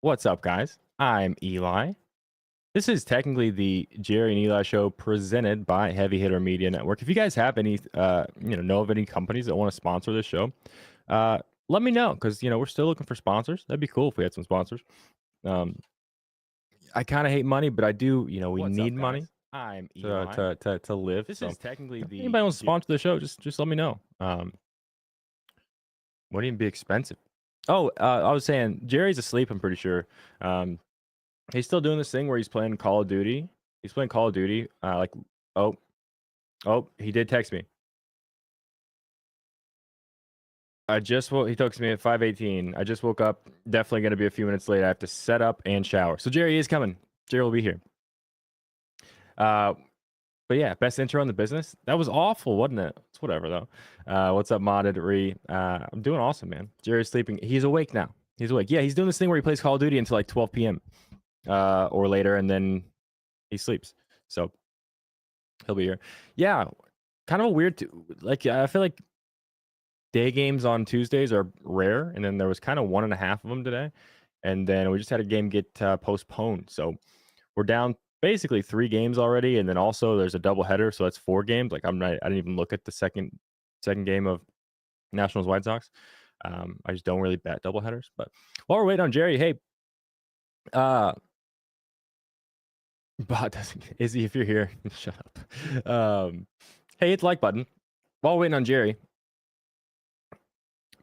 What's up, guys? I'm Eli. This is technically the Jerry and Eli show presented by Heavy Hitter Media Network. If you guys have any, know of any companies that want to sponsor this show, let me know because we're still looking for sponsors. That'd be cool if we had some sponsors. I kind of hate money, but I do. We What's need up, money guys? I'm to Eli. to live. This So is technically if the anybody wants to sponsor the show, just let me know. Wouldn't even be expensive. Oh, I was saying Jerry's asleep. I'm pretty sure. He's still doing this thing where he's playing Call of Duty. He's playing Call of Duty. Oh, he did text me. He texted me at 5:18. I just woke up. Definitely going to be a few minutes late. I have to set up and shower. So Jerry is coming. Jerry will be here. But yeah, best intro in the business. That was awful, wasn't it? It's whatever though. What's up, Modded Re? I'm doing awesome, man. Jerry's sleeping. He's awake now. He's awake. Yeah, he's doing this thing where he plays Call of Duty until like 12 p.m. Or later, and then he sleeps. So he'll be here. Yeah, kind of a weird. I feel like day games on Tuesdays are rare, and then there was kind of 1.5 of them today, and then we just had a game get postponed. So we're down basically 3 games already, and then also there's a doubleheader, so that's 4 games. I didn't even look at the second game of Nationals White Sox. I just don't really bet doubleheaders. But while we're waiting on Jerry, hey, Bot doesn't. Izzy, if you're here, shut up. Hey, hit the like button. While waiting on Jerry,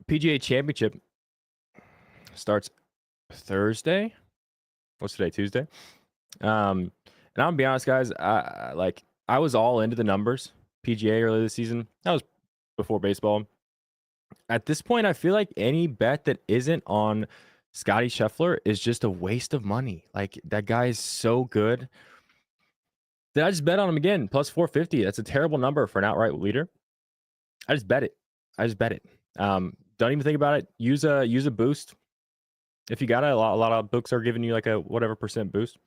PGA Championship starts Thursday. What's today? Tuesday. And I'm gonna be honest, guys. I was all into the numbers PGA earlier this season. That was before baseball. At this point, I feel like any bet that isn't on Scotty Scheffler is just a waste of money. Like, that guy is so good. Did I just bet on him again? Plus 450. That's a terrible number for an outright leader. I just bet it. Don't even think about it. Use a boost. If you got it, a lot of books are giving you like a whatever percent boost.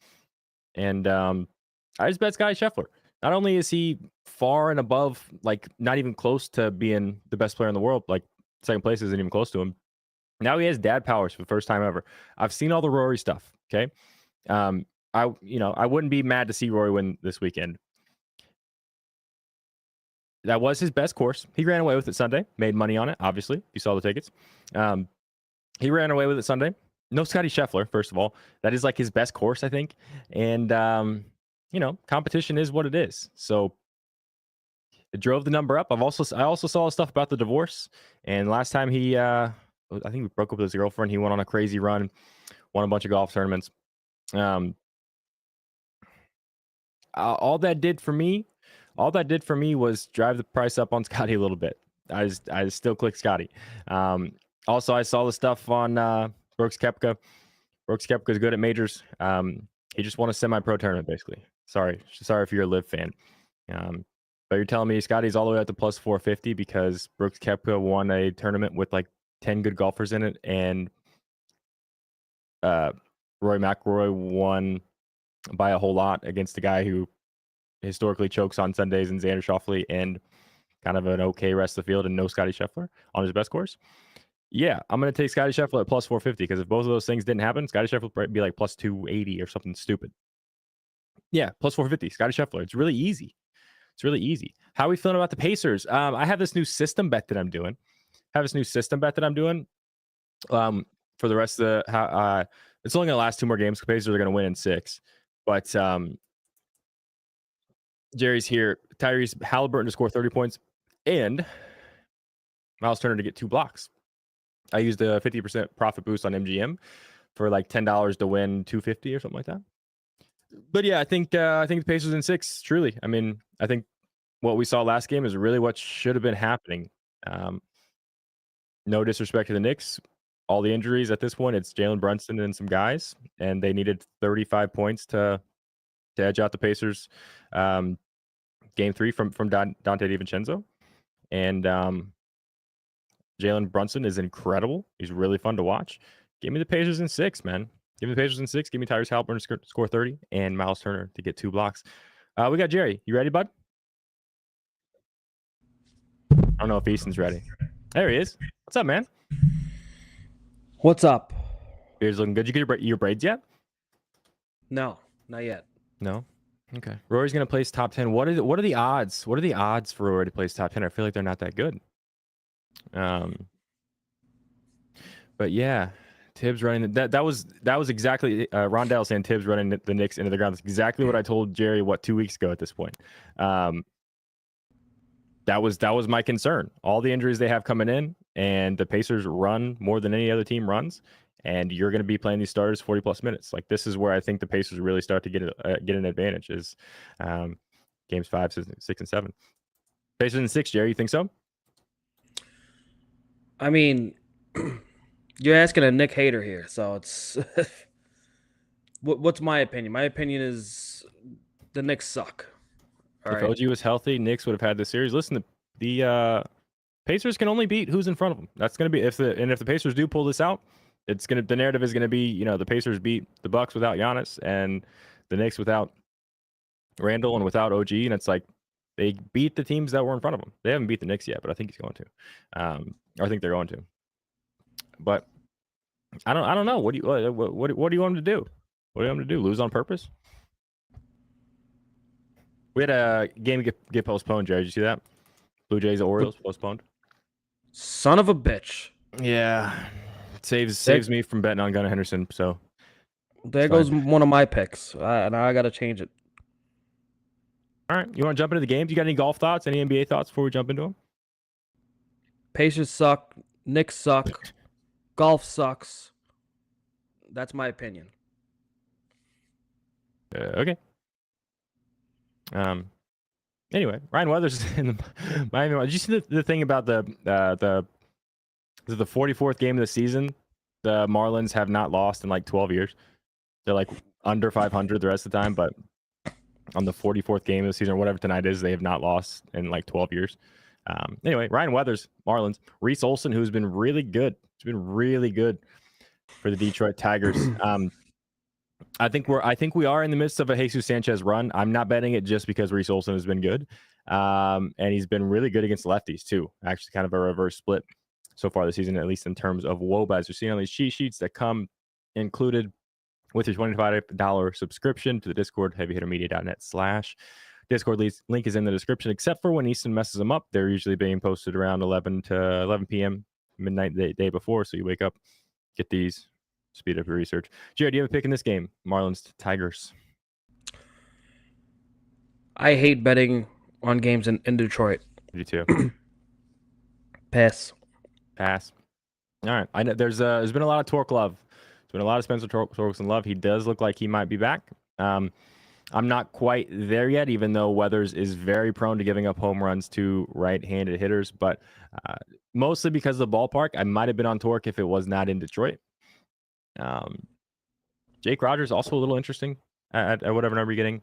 And I just bet Scotty Scheffler. Not only is he far and above, like not even close to being the best player in the world, like second place isn't even close to him. Now he has dad powers for the first time ever. I've seen all the Rory stuff. Okay. I wouldn't be mad to see Rory win this weekend. That was his best course. He ran away with it Sunday. Made money on it, obviously. You saw the tickets. He ran away with it Sunday. No Scotty Scheffler, first of all. That is like his best course, I think. And, competition is what it is. So it drove the number up. I also saw stuff about the divorce. And last time I think he broke up with his girlfriend. He went on a crazy run, won a bunch of golf tournaments. All that did for me was drive the price up on Scotty a little bit. I still click Scotty. Also, I saw the stuff on Brooks Koepka. Brooks Koepka is good at majors. He just won a semi-pro tournament, basically. Sorry if you're a LIV fan. But you're telling me Scotty's all the way up to plus 450 because Brooks Koepka won a tournament with like 10 good golfers in it, and Rory McIlroy won by a whole lot against a guy who historically chokes on Sundays and Xander Schauffele and kind of an okay rest of the field, and no Scotty Scheffler on his best course. Yeah, I'm going to take Scotty Scheffler at plus 450 because if both of those things didn't happen, Scotty Scheffler would be like plus 280 or something stupid. Yeah, plus 450, Scotty Scheffler. It's really easy. How are we feeling about the Pacers? I have this new system bet that I'm doing. For the rest of the it's only going to last 2 more games. The Pacers are going to win in 6. But Jerry's here. Tyrese Halliburton to score 30 points and Miles Turner to get 2 blocks. I used a 50% profit boost on MGM for like $10 to win $250 or something like that. But yeah, I think the Pacers in 6. Truly, I mean, I think what we saw last game is really what should have been happening. No disrespect to the Knicks, all the injuries at this point, it's Jalen Brunson and some guys, and they needed 35 points to edge out the Pacers. Game 3 from Dante DiVincenzo, and Jalen Brunson is incredible. He's really fun to watch. Give me the Pacers in 6, man. Give me the Pacers in 6. Give me Tyrese Halliburton to score 30 and Miles Turner to get 2 blocks. We got Jerry. You ready, bud? I don't know if Easton's ready. There he is. What's up, man? What's up? Beard's looking good. You get your braids yet? No, not yet. No. Okay. Rory's gonna place top 10. What are the odds? What are the odds for Rory to place top 10? I feel like they're not that good. But yeah, Tibbs running that was exactly Rondell saying Tibbs running the Knicks into the ground. That's exactly what I told Jerry 2 weeks ago at this point. That was my concern. All the injuries they have coming in, and the Pacers run more than any other team runs, and you're going to be playing these starters 40 plus minutes. Like, this is where I think the Pacers really start to get an advantage is games 5, 6, and 7. Pacers in 6, Jerry, you think so? I mean, you're asking a Nick hater here, so it's what's my opinion? My opinion is the Knicks suck. If OG was healthy, Knicks would have had this series. Listen, the Pacers can only beat who's in front of them. That's going to be if the Pacers do pull this out, the narrative is going to be, the Pacers beat the Bucks without Giannis and the Knicks without Randall and without OG, and it's like they beat the teams that were in front of them. They haven't beat the Knicks yet, but I think he's going to. I think they're going to. But I don't know. What do you want them to do? What do you want them to do? Lose on purpose? We had a game get postponed, Jerry. Did you see that? Blue Jays Orioles postponed. Son of a bitch. Yeah. It saves me from betting on Gunnar Henderson. So there goes one of my picks. Now I got to change it. All right. You want to jump into the games? You got any golf thoughts? Any NBA thoughts before we jump into them? Pacers suck. Knicks suck. Golf sucks. That's my opinion. Okay. Anyway, Ryan Weathers in the Miami. Did you see the thing about the 44th game of the season? The Marlins have not lost in like 12 years. They're like under 500 the rest of the time, but on the 44th game of the season or whatever tonight is, they have not lost in like 12 years. Anyway, Ryan Weathers, Marlins. Reese Olson, who's been really good. He's been really good for the Detroit Tigers. I think we are in the midst of a Jesus Sanchez run. I'm not betting it just because Reese Olson has been good. And he's been really good against lefties too. Actually kind of a reverse split so far this season, at least in terms of WOBAs. You're seeing on these cheat sheets that come included with your $25 subscription to the Discord, heavyhittermedia.net/Discord. Link is in the description, except for when Easton messes them up. They're usually being posted around 11 p.m. midnight the day before. So you wake up, get these, speed up your research. Jared, do you have a pick in this game? Marlins, Tigers. I hate betting on games in Detroit. You too. Pass. All right. I know there's been a lot of Torque love. There's been a lot of Spencer Torkelson love. He does look like he might be back. I'm not quite there yet, even though Weathers is very prone to giving up home runs to right-handed hitters, but mostly because of the ballpark. I might have been on Torque if it was not in Detroit. Jake Rogers also a little interesting at whatever number you're getting.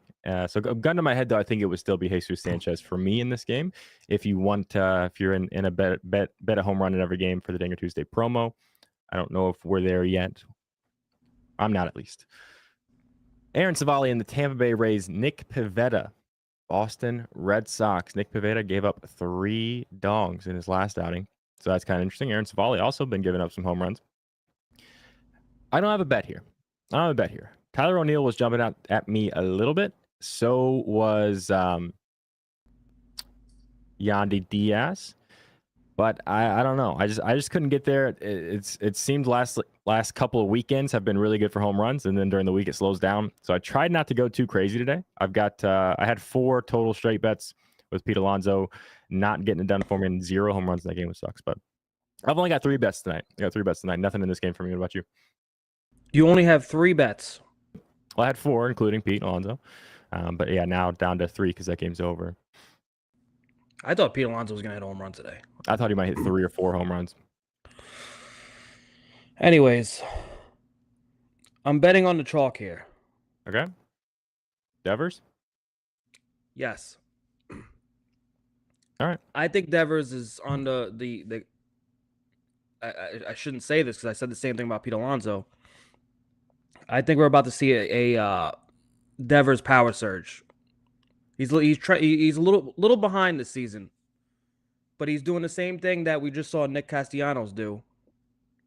So gun to my head though, I think it would still be Jesus Sanchez for me in this game. If you want, if you're in a bet a home run in every game for the Dinger Tuesday promo. I don't know if we're there yet. I'm not, at least. Aaron Savali and the Tampa Bay Rays. Nick Pivetta, Boston Red Sox. Nick Pivetta gave up 3 dongs in his last outing, so that's kind of interesting. Aaron Savali also been giving up some home runs. I don't have a bet here. Tyler O'Neill was jumping out at me a little bit. So was Yandy Diaz. But I don't know. I just couldn't get there. It seemed last couple of weekends have been really good for home runs, and then during the week it slows down. So I tried not to go too crazy today. I had 4 total straight bets with Pete Alonso not getting it done for me, and 0 home runs in that game, which sucks. But I've only got 3 bets tonight. Nothing in this game for me. What about you? You only have 3 bets. Well, I had 4, including Pete Alonso. But yeah, now down to 3 because that game's over. I thought Pete Alonso was going to hit a home run today. I thought he might hit 3 or 4 home runs. Anyways, I'm betting on the chalk here. Okay. Devers? Yes. All right. I think Devers is on the I shouldn't say this because I said the same thing about Pete Alonso. I think we're about to see a Devers power surge. He's a little behind this season, but he's doing the same thing that we just saw Nick Castellanos do,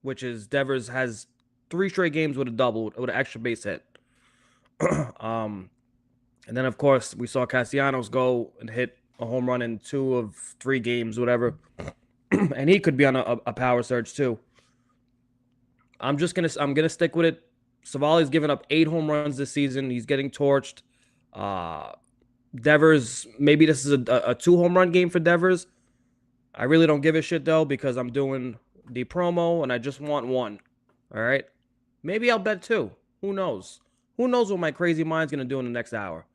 which is Devers has 3 straight games with a double with an extra base hit. And then of course we saw Castellanos go and hit a home run in 2 of 3 games, whatever, and he could be on a power surge too. I'm gonna stick with it. Savali's given up 8 home runs this season. He's getting torched. Devers, maybe this is a 2 home run game for Devers. I really don't give a shit though because I'm doing the promo and I just want 1. All right, maybe I'll bet 2. Who knows? Who knows what my crazy mind's gonna do in the next hour?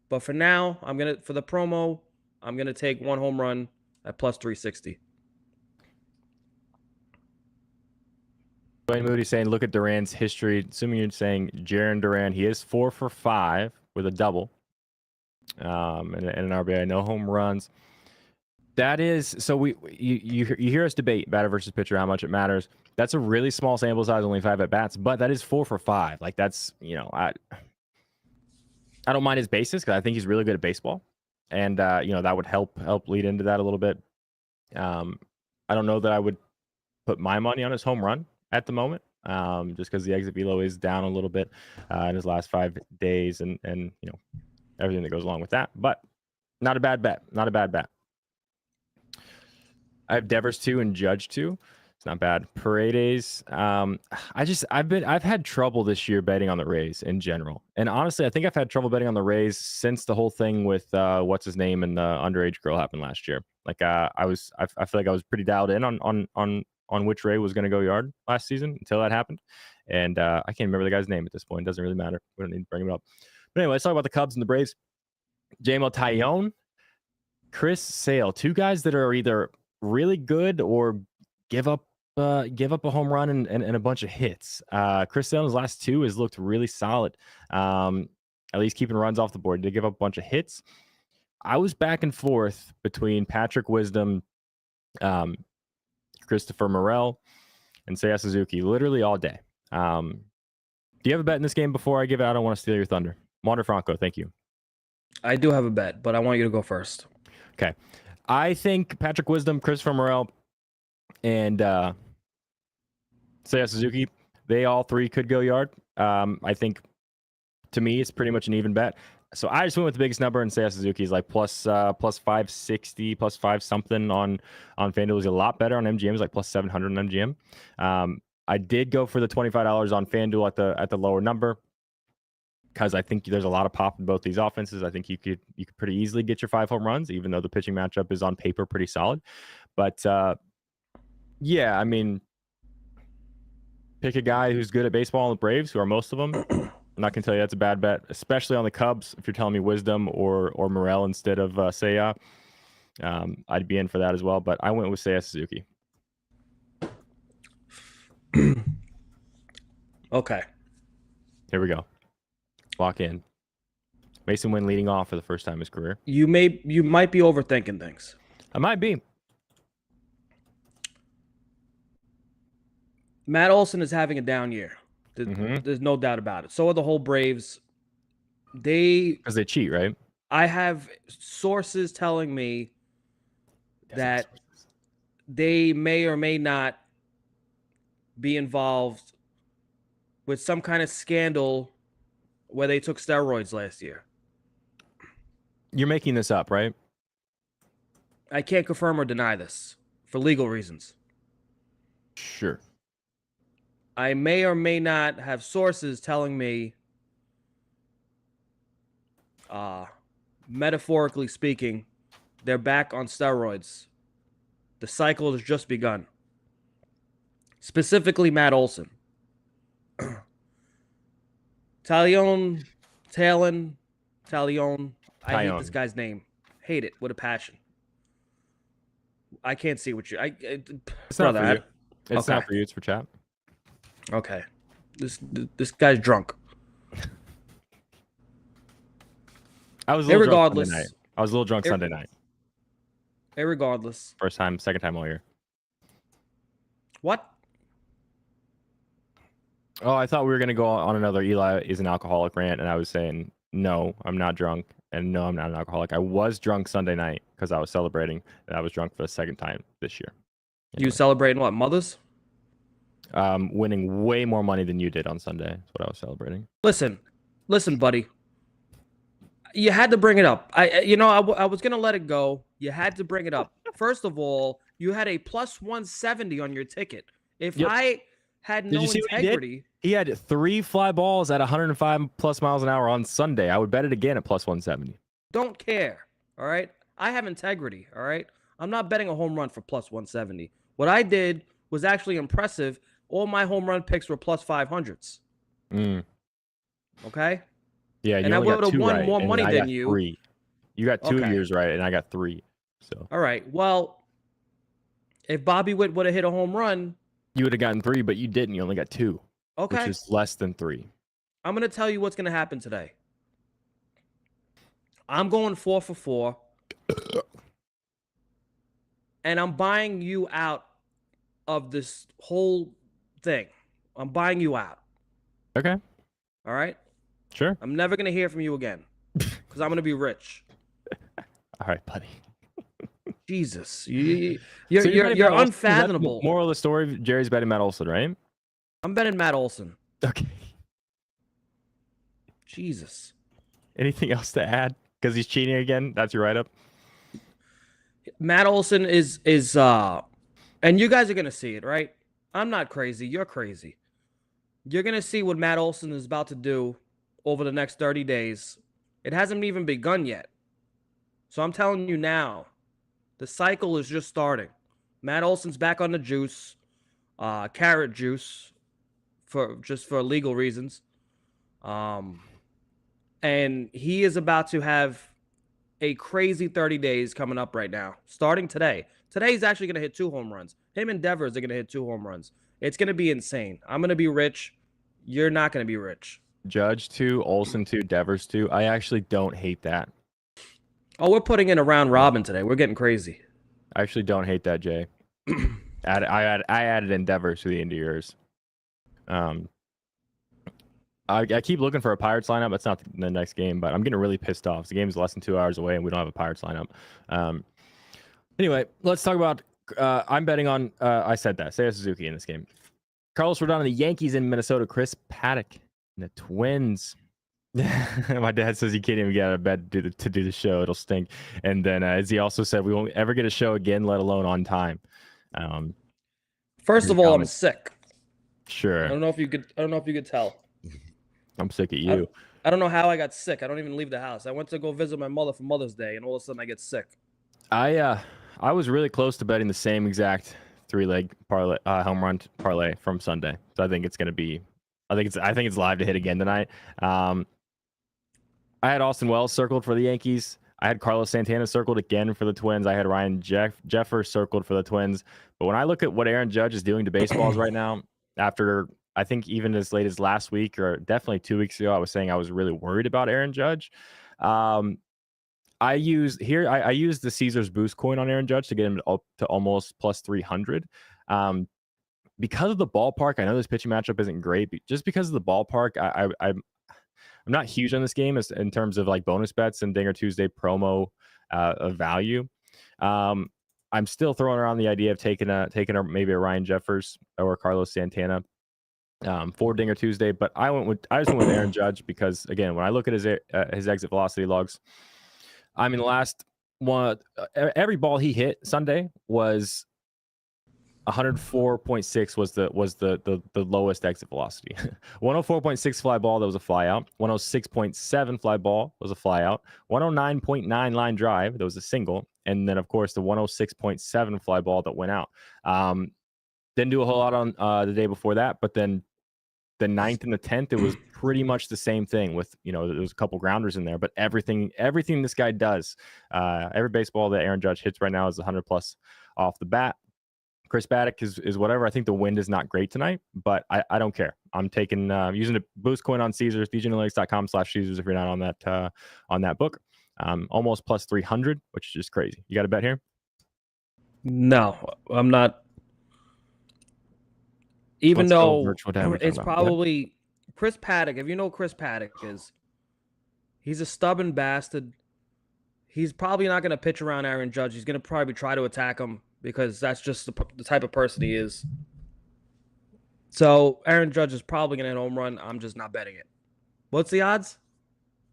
But for now, for the promo, I'm gonna take 1 home run at plus 360. Dwayne Moody saying, look at Duran's history. Assuming you're saying Jarren Duran, he is 4 for 5 with a double, and an RBI, no home runs. That is so. You hear us debate batter versus pitcher, how much it matters. That's a really small sample size, only 5 at bats, but that is 4 for 5. Like that's I don't mind his bases because I think he's really good at baseball, and that would help lead into that a little bit. I don't know that I would put my money on his home run at the moment, just because the exit velo is down a little bit in his last 5 days, and everything that goes along with that. But not a bad bet. Not a bad bet. I have Devers 2 and Judge 2. It's not bad. Paredes. I've had trouble this year betting on the Rays in general, and honestly, I think I've had trouble betting on the Rays since the whole thing with what's his name and the underage girl happened last year. Like I feel like I was pretty dialed in on which Ray was going to go yard last season until that happened, and I can't remember the guy's name at this point. It doesn't really matter. We don't need to bring him up. But anyway, let's talk about the Cubs and the Braves. J-Mo Tyone, Chris Sale, 2 guys that are either really good or give up a home run and a bunch of hits. Chris Sale's last 2 has looked really solid. At least keeping runs off the board. He did give up a bunch of hits. I was back and forth between Patrick Wisdom, Christopher Morel, and Seiya Suzuki literally all day. Do you have a bet in this game before I give it? I don't want to steal your thunder. Wander Franco, thank you. I do have a bet, but I want you to go first. Okay. I think Patrick Wisdom, Christopher Morel, and Seiya Suzuki, they all 3 could go yard. I think, to me, it's pretty much an even bet. So I just went with the biggest number, and Seiya Suzuki is like plus 560, plus 5 something on FanDuel. Is a lot better on MGM. It's like plus 700 on MGM. I did go for the $25 on FanDuel at the lower number because I think there's a lot of pop in both these offenses. I think you could pretty easily get your 5 home runs, even though the pitching matchup is on paper pretty solid. But yeah, I mean, pick a guy who's good at baseball on the Braves, who are most of them. I'm not going to tell you that's a bad bet, especially on the Cubs. If you're telling me Wisdom or Morel instead of Seiya, I'd be in for that as well. But I went with Seiya Suzuki. Okay. Here we go. Lock in. Mason Wynn leading off for the first time in his career. You might be overthinking things. I might be. Matt Olson is having a down year. There's no doubt about it. So are the whole Braves. Because they cheat, right? I have sources telling me that they may or may not be involved with some kind of scandal where they took steroids last year. You're making this up, right? I can't confirm or deny this for legal reasons. Sure. I may or may not have sources telling me, metaphorically speaking, they're back on steroids. The cycle has just begun. Specifically, Matt Olson. Talion. I hate this guy's name. Hate it with a passion. I can't see what you. It's not for you. It's not for you. It's for chat. Okay. This guy's drunk. I was a little drunk Sunday night. I was a little drunk Sunday night. Irregardless. First time, second time all year. What? Oh, I thought we were going to go on another Eli is an alcoholic rant, and I was saying, no, I'm not drunk, and no, I'm not an alcoholic. I was drunk Sunday night because I was celebrating, and I was drunk for the second time this year. Anyway. You celebrating what, Mothers? winning way more money than you did on Sunday. That's what I was celebrating. Listen, buddy. You had to bring it up. I was gonna let it go. You had to bring it up. First of all, you had a plus 170 on your ticket. If Yep. I had Did no you see what he did? integrity, He had 3 fly balls at 105 plus miles an hour on Sunday. I would bet it again at plus 170. don't care. All right. I have integrity. All right. I'm not betting a home run for plus 170. What I did was actually impressive. All my home run picks were plus 500s. Okay. Yeah, you and I only got would have 2 won right, more and money I than got you. 3. You got 2 of Okay. yours right, and I got 3. So All right. Well, if Bobby Witt would have hit a home run, you would have gotten 3, but you didn't. You only got 2, okay. which is less than 3. I'm going to tell you what's going to happen today. I'm going 4 for 4. And I'm buying you out of this whole thing. I'm buying you out. Okay. All right? Sure. I'm never going to hear from you again because I'm going to be rich. All right, buddy. Jesus. You're betting Matt Olson? unfathomable. Is that the moral of the story, Jerry's betting Matt Olson, right? I'm betting Matt Olson. Okay. Jesus. Anything else to add? Because he's cheating again? That's your write-up? Matt Olson is and you guys are going to see it, right? I'm not crazy. You're crazy. You're going to see what Matt Olson is about to do over the next 30 days. It hasn't even begun yet. So I'm telling you now, the cycle is just starting. Matt Olson's back on the juice, carrot juice, for legal reasons. And he is about to have a crazy 30 days coming up right now, starting today. Today he's actually going to hit 2 home runs. Him and Devers are going to hit 2 home runs. It's going to be insane. I'm going to be rich. You're not going to be rich. Judge 2, Olson 2, Devers 2. I actually don't hate that. Oh, we're putting in a round robin today. We're getting crazy. I actually don't hate that, Jay. I added in Devers to the end of yours. I keep looking for a Pirates lineup. It's not the next game, but I'm getting really pissed off. The game is less than 2 hours away, and we don't have a Pirates lineup. Anyway, let's talk about. I'm betting on. I said that. Seiya Suzuki in this game. Carlos Rodon and the Yankees in Minnesota. Chris Paddock and the Twins. My dad says he can't even get out of bed to do the show. It'll stink. And then, as he also said, we won't ever get a show again, let alone on time. First of all, I'm sick. Sure. I don't know if you could tell. I'm sick of you. I don't know how I got sick. I don't even leave the house. I went to go visit my mother for Mother's Day, and all of a sudden I get sick. I was really close to betting the same exact 3-leg parlay, home run parlay from Sunday. So I think it's going to be. I think it's live to hit again tonight. I had Austin Wells circled for the Yankees. I had Carlos Santana circled again for the Twins. I had Ryan Jeffers circled for the Twins. But when I look at what Aaron Judge is doing to baseballs right now, after I think even as late as last week or definitely 2 weeks ago, I was saying I was really worried about Aaron Judge. I used the Caesars Boost coin on Aaron Judge to get him up to almost plus 300. Because of the ballpark, I know this pitching matchup isn't great, but just because of the ballpark, I'm not huge on this game in terms of like bonus bets and Dinger Tuesday promo of value. I'm still throwing around the idea of taking maybe a Ryan Jeffers or Carlos Santana for Dinger Tuesday, but I just went with Aaron Judge because again, when I look at his exit velocity logs, I mean the last one, every ball he hit Sunday was 104.6 was the lowest exit velocity. 104.6 fly ball, that was a fly out. 106.7 fly ball was a fly out. 109.9 line drive, that was a single. And then of course the 106.7 fly ball that went out. Didn't do a whole lot on the day before that, but then the 9th and the 10th, it was pretty much the same thing with, there was a couple grounders in there, but everything this guy does, every baseball that Aaron Judge hits right now is 100 plus off the bat. Chris Paddock is whatever. I think the wind is not great tonight, but I don't care. I'm taking using the boost coin on Caesars, djanalytics.com/Caesars if you're not on that book. Almost plus 300, which is just crazy. You got a bet here? No, I'm not. Even though it's probably Chris Paddock. If you know Chris Paddock is, he's a stubborn bastard. He's probably not going to pitch around Aaron Judge. He's going to probably try to attack him because that's just the type of person he is. So Aaron Judge is probably going to hit a home run. I'm just not betting it. What's the odds?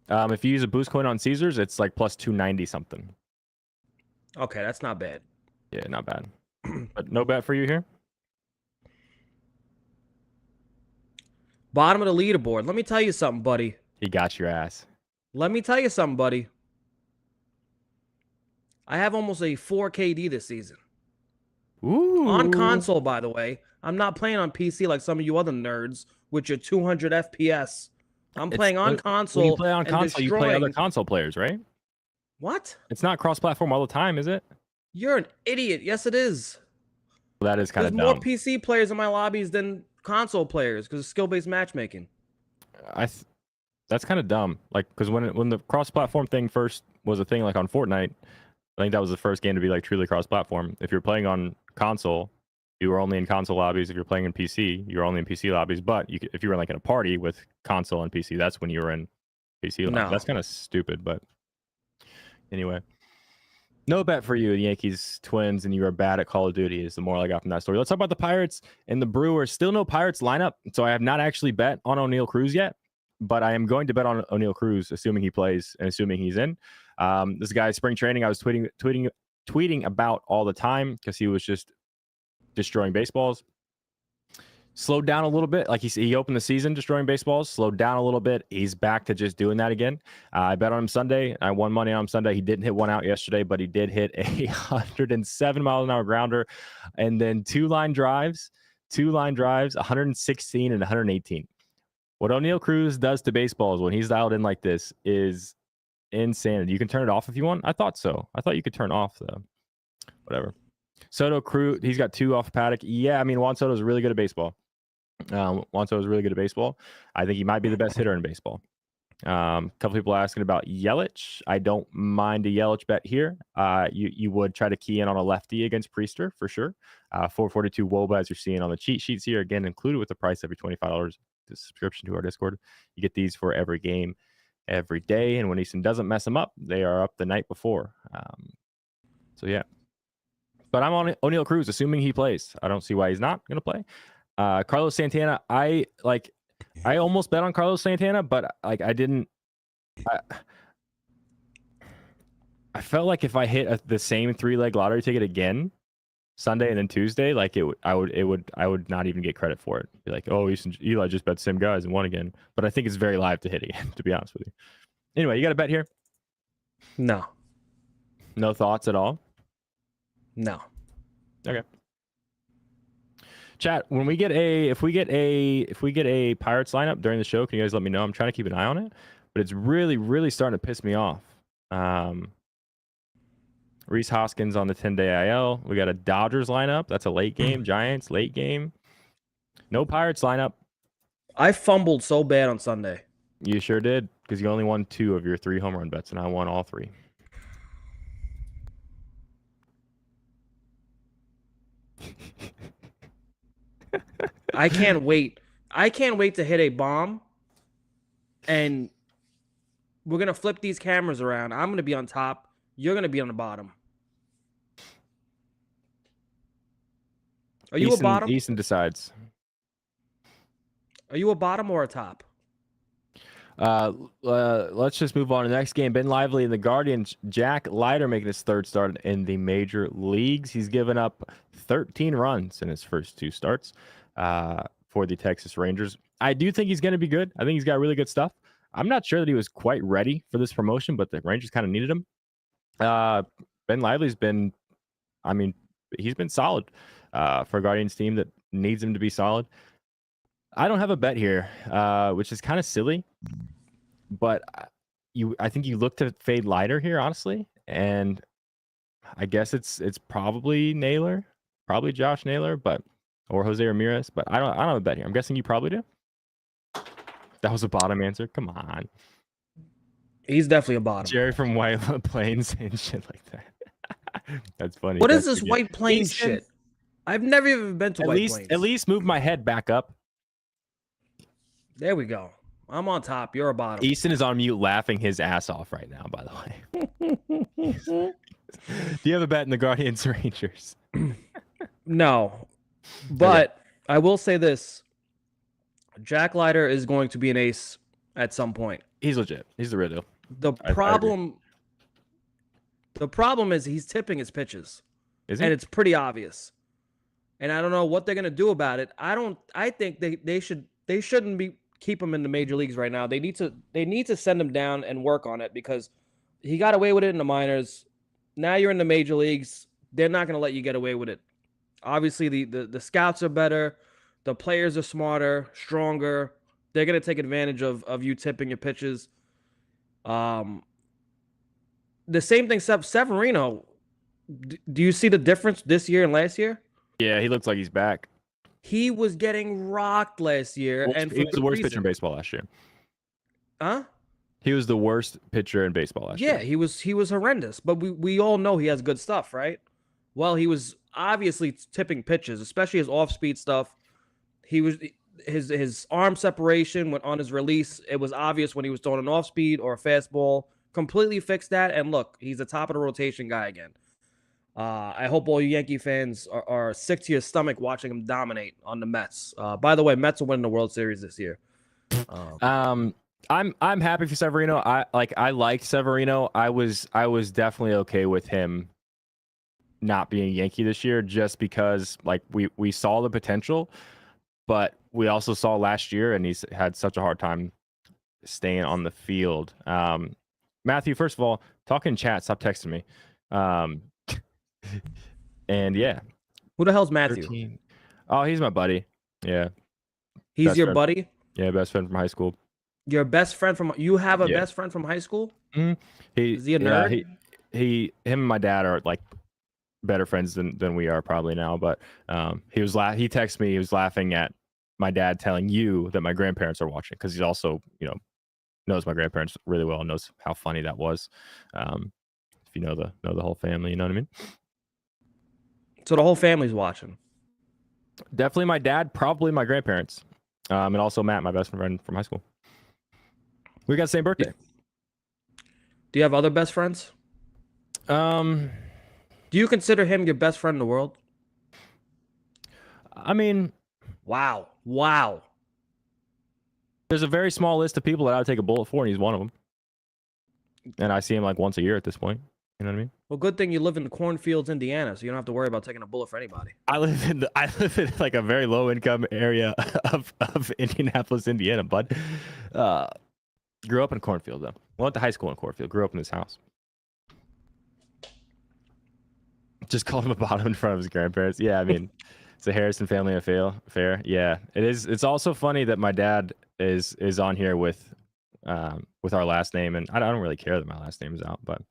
If you use a boost coin on Caesars, it's like plus 290 something. Okay, that's not bad. Yeah, not bad. But no bet for you here? Bottom of the leaderboard. Let me tell you something, buddy. He got your ass. Let me tell you something, buddy. I have almost a 4 KD this season. Ooh. On console, by the way. I'm not playing on PC like some of you other nerds with your 200 FPS. I'm playing on console. When you play on console, you play other console players, right? What? It's not cross-platform all the time, is it? You're an idiot. Yes, it is. Well, that is kind of dumb. There's more PC players in my lobbies than console players because of skill-based matchmaking. That's kind of dumb. Like, because when the cross-platform thing first was a thing, like on Fortnite, I think that was the first game to be like truly cross-platform. If you're playing on console, you were only in console lobbies. If you're playing in PC, you're only in PC lobbies. But if you were like in a party with console and PC, that's when you were in PC lobbies. No. That's kind of stupid, but anyway. No bet for you, the Yankees, Twins, and you are bad at Call of Duty is the moral I got from that story. Let's talk about the Pirates and the Brewers. Still no Pirates lineup, so I have not actually bet on O'Neal Cruz yet, but I am going to bet on O'Neal Cruz, assuming he plays and assuming he's in. This guy's spring training, I was tweeting about all the time because he was just destroying baseballs. Slowed down a little bit. Like he opened the season destroying baseballs, slowed down a little bit. He's back to just doing that again. I bet on him Sunday. I won money on him Sunday. He didn't hit one out yesterday, but he did hit a 107 mile an hour grounder and then two line drives, 116 and 118. What O'Neal Cruz does to baseballs when he's dialed in like this is insanity. You can turn it off if you want. I thought so. I thought you could turn off though. Whatever. Soto, Cruz, he's got two off paddock. Yeah, I mean, Juan Soto is really good at baseball. Juan Soto is really good at baseball. I think he might be the best hitter in baseball. A couple people asking about Yelich. I don't mind a Yelich bet here. You would try to key in on a lefty against Priester for sure. 442 WOBA as you're seeing on the cheat sheets here. Again, included with the price every $25 subscription to our Discord. You get these for every game, every day. And when Easton doesn't mess them up, they are up the night before. So yeah. But I'm on O'Neal Cruz, assuming he plays. I don't see why he's not going to play. Carlos Santana, I almost bet on Carlos Santana, but like I didn't. I felt like if I hit the same 3-leg lottery ticket again, Sunday and then Tuesday, like I would not even get credit for it. Be like, oh, Eli just bet the same guys and won again. But I think it's very live to hit again, to be honest with you. Anyway, you got a bet here? No. No thoughts at all? No. Okay. Chat, when we get if we get a Pirates lineup during the show, can you guys let me know? I'm trying to keep an eye on it, but it's really, really starting to piss me off. Reese Hoskins on the 10-day IL. We got a Dodgers lineup. That's a late game. Giants, late game. No Pirates lineup. I fumbled so bad on Sunday. You sure did, because you only won 2 of your 3 home run bets, and I won all 3. I can't wait. I can't wait to hit a bomb, and we're going to flip these cameras around. I'm going to be on top. You're going to be on the bottom. Are you a bottom? Easton decides. Are you a bottom or a top? Let's just move on to the next game. Ben Lively and the Guardians. Jack Leiter making his 3rd start in the major leagues. He's given up 13 runs in his first 2 starts for the Texas Rangers. I do think he's going to be good. I think he's got really good stuff. I'm not sure that he was quite ready for this promotion, but the Rangers kind of needed him. Ben Lively's been, I mean, he's been solid for a Guardians team that needs him to be solid. I don't have a bet here, which is kind of silly, but I think you look to fade Leiter here, honestly, and I guess it's probably Naylor, probably Josh Naylor, or Jose Ramirez, but I don't have a bet here. I'm guessing you probably do. That was a bottom answer. Come on. He's definitely a bottom. Jerry from White Plains and shit like that. That's funny. What is this White Plains shit? I've never even been to White Plains. At least move my head back up. There we go. I'm on top. You're a bottom. Easton is on mute laughing his ass off right now, by the way. Do you have a bet in the Guardians Rangers? No. But okay. I will say this. Jack Leiter is going to be an ace at some point. He's legit. He's the real deal. The I agree. problem, the problem is he's tipping his pitches, Is he? and it's pretty obvious. And I don't know what they're gonna do about it. I think they shouldn't be keep him in the major leagues right now. They need to send him down and work on it because he got away with it in the minors. Now you're in the major leagues. They're not gonna let you get away with it. Obviously, the scouts are better, the players are smarter, stronger. They're gonna take advantage of you tipping your pitches. Um, the same thing, Severino. Do you see the difference this year and last year? Yeah, he looks like he's back. He was getting rocked last year, and He for was the good worst pitcher in reason. baseball last year. Huh? He was the worst pitcher in baseball last Yeah, year. he was horrendous. But we all know he has good stuff, right? Well, he was obviously tipping pitches, especially his off speed stuff. He was his arm separation went on his release. It was obvious when he was throwing an off speed or a fastball. Completely fixed that, and look, he's the top of the rotation guy again. I hope all you Yankee fans are sick to your stomach watching him dominate on the Mets. By the way, Mets will win the World Series this year. Um, I'm happy for Severino. I liked Severino. I was definitely okay with him not being a Yankee this year, just because like we saw the potential, but we also saw last year, and he's had such a hard time staying on the field. Matthew, first of all, talk in chat. Stop texting me. And yeah, Who the hell's Matthew? 13. Oh, he's my buddy. Yeah, He's best your friend. buddy. Yeah, best friend from high school. Your best friend from you have a Yeah. best friend from high school? Is he a nerd? Him and my dad are like better friends than we are probably now. But he texted me. He was laughing at my dad telling you that my grandparents are watching, because he's also knows my grandparents really well and knows how funny that was. If you know the whole family, you know what I mean. So the whole family's watching. Definitely my dad, probably my grandparents, and also Matt, my best friend from high school. We got the same birthday. Do you have other best friends? Do you consider him your best friend in the world? I mean, Wow. there's a very small list of people that I would take a bullet for, and he's one of them. And I see him like once a year at this point. You know what I mean? Well, good thing you live in the cornfields, Indiana, so you don't have to worry about taking a bullet for anybody. I live in like a very low income area of Indianapolis, Indiana, bud. Grew up in a cornfield though. Went to high school in a cornfield. Grew up in this house. Just called him a bottom in front of his grandparents. Yeah, I mean, it's a Harrison family affair. Yeah, it is. It's also funny that my dad is on here with our last name, and I don't really care that my last name is out, but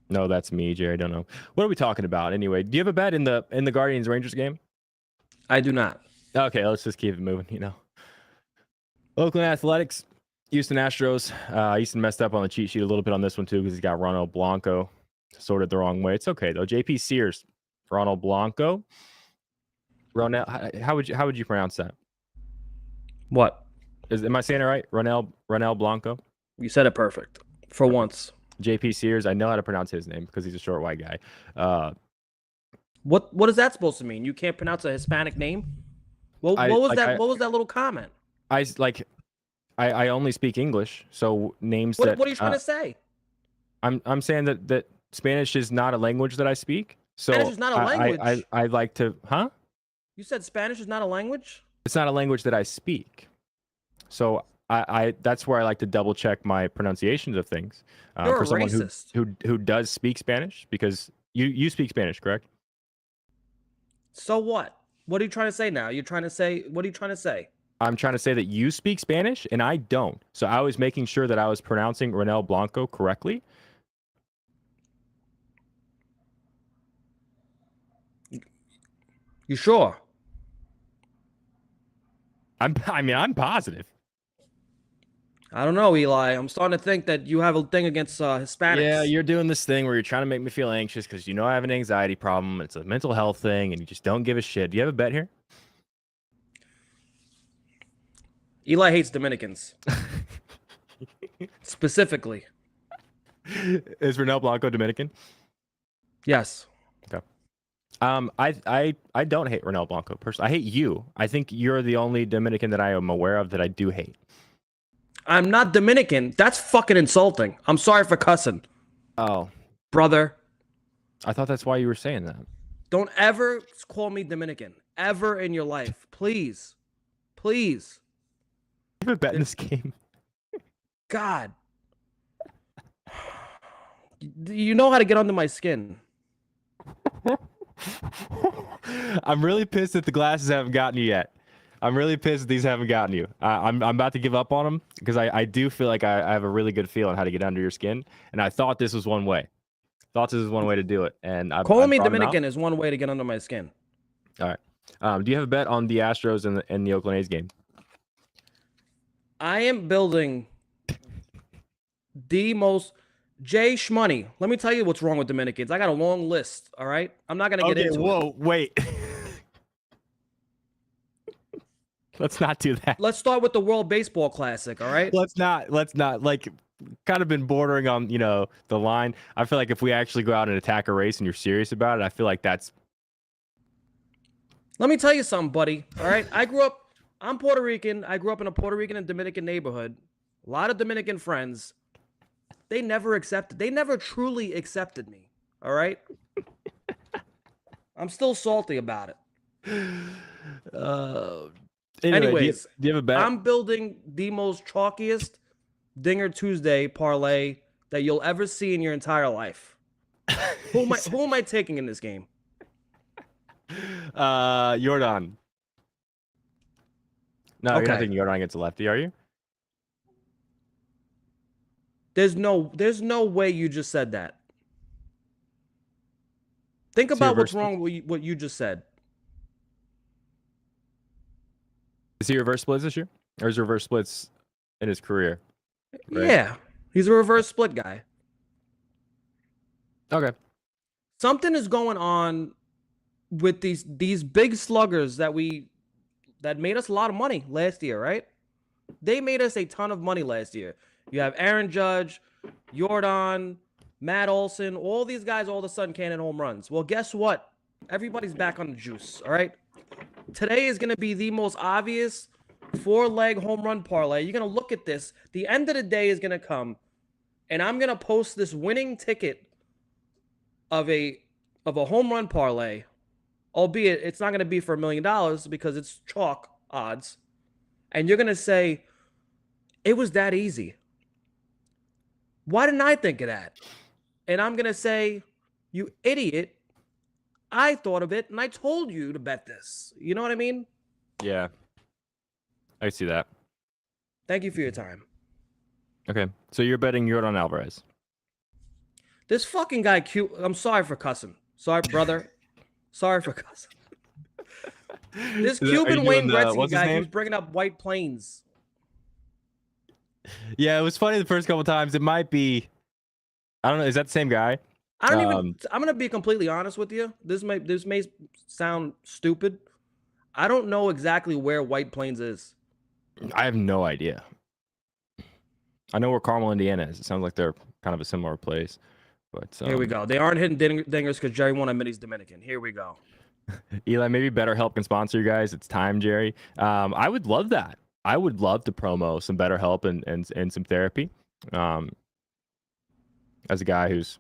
no, that's me, Jerry. I don't know. What are we talking about anyway? Do you have a bet in the Guardians Rangers game? I do not. Okay, let's just keep it moving. Oakland Athletics, Houston Astros. Houston messed up on the cheat sheet a little bit on this one too, because he's got Ronald Blanco sorted the wrong way. It's okay though. JP Sears, Ronald Blanco. Ronel, how would you pronounce that? What? Am I saying it right? Ronel Blanco. You said it perfect. For once. JP Sears. I know how to pronounce his name because he's a short white guy. What is that supposed to mean? You can't pronounce a Hispanic name? What was that little comment? I only speak English, so names What are you trying to say? I'm saying that Spanish is not a language that I speak. So Spanish is not a language. I like to, huh? You said Spanish is not a language? It's not a language that I speak. So I that's where I like to double check my pronunciations of things. You're for a someone racist. who does speak Spanish, because you speak Spanish, correct? So what? What are you trying to say now? What are you trying to say? I'm trying to say that you speak Spanish and I don't. So I was making sure that I was pronouncing Ronel Blanco correctly. You sure? I'm positive. I don't know, Eli. I'm starting to think that you have a thing against Hispanics. Yeah, you're doing this thing where you're trying to make me feel anxious because I have an anxiety problem. It's a mental health thing, and you just don't give a shit. Do you have a bet here? Eli hates Dominicans. Specifically. Is Ronel Blanco Dominican? Yes. Okay. I don't hate Ronel Blanco personally. I hate you. I think you're the only Dominican that I am aware of that I do hate. I'm not Dominican. That's fucking insulting. I'm sorry for cussing, Oh, brother. I thought that's why you were saying that. Don't ever call me Dominican ever in your life, please, please. You have a bet in this game. God, you know how to get under my skin. I'm really pissed that the glasses haven't gotten you yet. I'm really pissed that these haven't gotten you. I'm about to give up on them because I do feel like I have a really good feel on how to get under your skin, and I thought this was one way. Thought this was one way to do it, and I Calling me brought them out. Dominican is one way to get under my skin. All right. Do you have a bet on the Astros and the Oakland A's game? I am building the most Jay Shmoney. Let me tell you what's wrong with Dominicans. I got a long list. All right, I'm not gonna get into it. Whoa, wait. Let's not do that. Let's start with the World Baseball Classic. All right. Let's not. Like, kind of been bordering on the line. I feel like if we actually go out and attack a race and you're serious about it, I feel like that's. Let me tell you something, buddy. All right. I'm Puerto Rican. I grew up in a Puerto Rican and Dominican neighborhood. A lot of Dominican friends. They never truly accepted me. All right. I'm still salty about it. Anyways, do you have a bet? I'm building the most chalkiest Dinger Tuesday parlay that you'll ever see in your entire life. Who am I taking in this game? Jordan. No, Okay. you're not taking Jordan against the lefty, are you? There's no way you just said that. Think about what's wrong with what you just said. Is he reverse splits this year? Or is he reverse splits in his career? Right? Yeah. He's a reverse split guy. Okay. Something is going on with these big sluggers that made us a lot of money last year, right? They made us a ton of money last year. You have Aaron Judge, Jordan, Matt Olson, all these guys all of a sudden can't hit home runs. Well, guess what? Everybody's back on the juice, all right? Today is going to be the most obvious 4-leg home run parlay. You're going to look at this. The end of the day is going to come, and I'm going to post this winning ticket of a home run parlay, albeit it's not going to be for $1 million because it's chalk odds. And you're going to say, it was that easy. Why didn't I think of that? And I'm going to say, you idiot. I thought of it, and I told you to bet this. You know what I mean? Yeah. I see that. Thank you for your time. Okay. So you're betting Jordan Alvarez. This fucking guy, cute. I'm sorry for cussing. Sorry, brother. Sorry for cussing. This Cuban Wayne Gretzky guy keeps bringing up White Plains. Yeah, it was funny the first couple times. It might be. I don't know. Is that the same guy? I don't even. I'm gonna be completely honest with you. This may sound stupid. I don't know exactly where White Plains is. I have no idea. I know where Carmel, Indiana is. It sounds like they're kind of a similar place. But here we go. They aren't hitting dingers because Jerry won't admit he's Dominican. Here we go. Eli, maybe BetterHelp can sponsor you guys. It's time, Jerry. I would love that. I would love to promo some BetterHelp and some therapy. As a guy who's